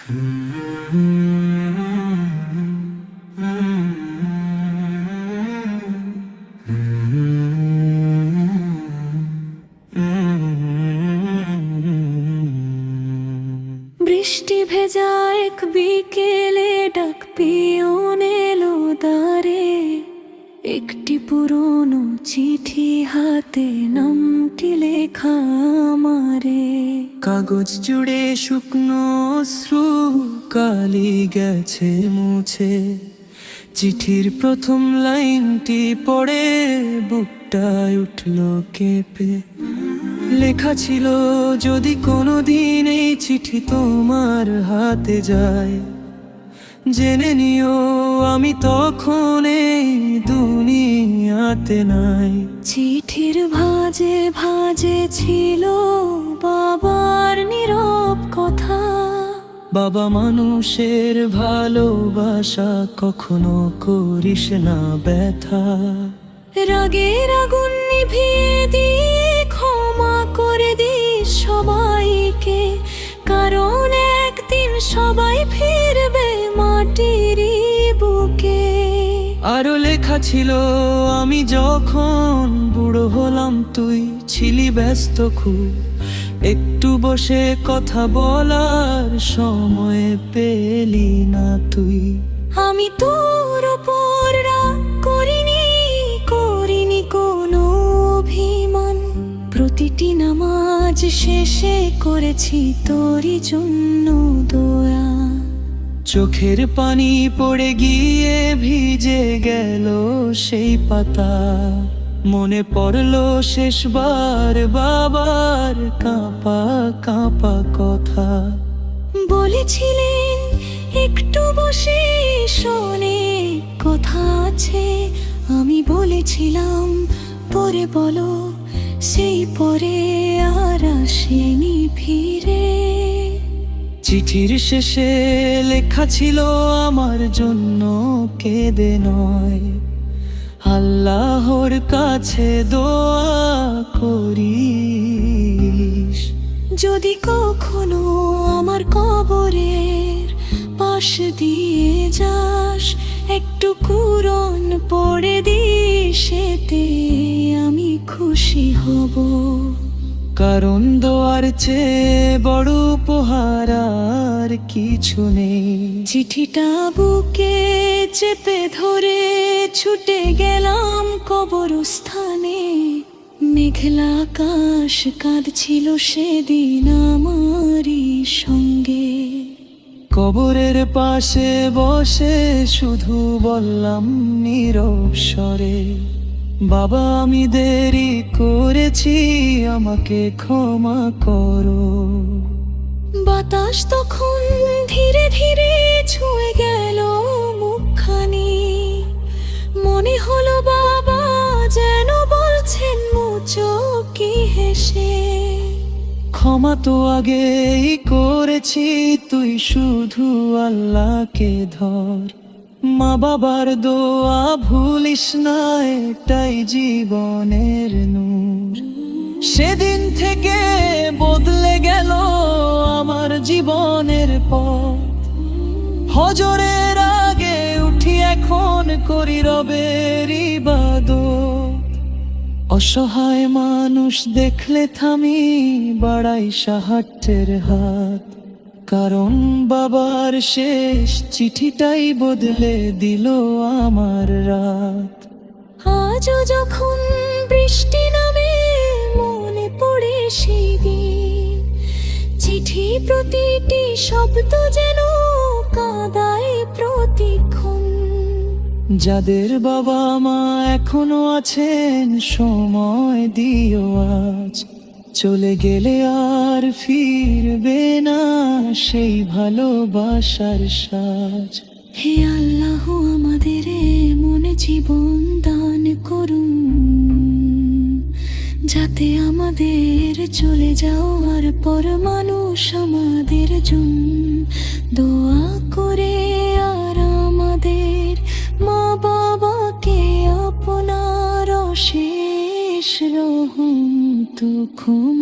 বৃষ্টি ভেজা এক বিকেলে ডাক পিয়ন এলো দ্বারে, একটি পুরনো চিঠি হাতে, নামটি লেখা আমারে। কাগজ জুড়ে শুকনো অশ্রু কালি গেছে মুছে, চিঠির প্রথম লাইনটি পড়ে বুকটায় উঠল কেঁপে। লেখা ছিল, যদি কোনোদিন এই চিঠি তোমার হাতে যায়, জেনে নিও আমি তখন এই দুনিয়াতে নাই। চিঠির ভাঁজে ভাঁজে ছিল বাবার নীরব কথা। বাবা, মানুষের ভালোবাসা কখনো করিস না ব্যথা। রাগের আগুন নিভিয়ে দিয়ে ক্ষমা করে দিস সবাইকে, কারণ একদিন সবাই ফিরবে মাটির বুকে। আরো লেখা ছিল, আমি যখন বুড়ো হলাম তুই ছিলি ব্যস্ত খুব, একটু বসে কথা বলার সময় পেলি না তুই। আমি তোর ওপর রাগ করিনি, করিনি কোনো অভিমান। প্রতিটি নামাজ শেষে করেছি তোরই জন্য দোয়া। চোখের পানি পড়ে গিয়ে ভিজে গেল সেই পাতা, মনে পড়লো শেষবার বাবার কাঁপা কাঁপা কথা। বলেছিলেন একটু বসে শোনে, কথা আছে। আমি বলেছিলাম পরে বলো, সেই পরে আর আসেনি ফিরে। চিঠির শেষে লেখা ছিল, আমার জন্য কেঁদে নয়, আল্লাহর কাছে দোয়া করিস। যদি কখনো আমার কবরের পাশ দিয়ে যাস, একটু কুরআন পড়ে দিস, এতে আমি খুশি হব। কারণ দোয়ার চেয়ে বড় উপহার আর কিছু নেই। চিঠিটা বুকে চেপে ধরে ছুটে গেলাম কবরস্থানে। মেঘলা আকাশ কাঁদছিল সেদিন আমারই সঙ্গে। কবরের পাশে বসে শুধু বললাম নীরব স্বরে, বাবা আমি দেরি করেছি, আমাকে ক্ষমা করো। বাতাস তখন ধীরে ধীরে ছুঁয়ে গেল মুখখানি, মনে হলো বাবা যেন বলছেন মুচকি হেসে, ক্ষমা তো আগেই করেছি, তুই শুধু আল্লাহকে ধর। মা বাবার দোয়া ভুলিস না, এটাই জীবনের নূর। সেদিন থেকে বদলে গেল আমার জীবনের পথ, ফজরের আগে উঠি এখন করি রবের ইবাদত। অসহায় মানুষ দেখলে থামি বাড়াই সাহায্যের হাত, কারণ বাবার শেষ চিঠিটাই বদলে দিল আমার রাত। আজও যখন বৃষ্টি নামে মনে পড়ে সেই দিন, চিঠি প্রতিটি শব্দ যেন কাঁদায় প্রতিক্ষণ। যাদের বাবা মা এখনো আছেন, সময় দিও আজ, চলে গেলে আর ফিরবে না সেই ভালোবাসার সাজ। হে আল্লাহ, আমাদের মনে জীবন দান করুন, যাতে আমাদের চলে যাওয়ার পর মানুষ আমাদের জন্য দোয়া করে। আর আমাদের মা বাবাকে আপনার অশেষ রহমত ক্ষমা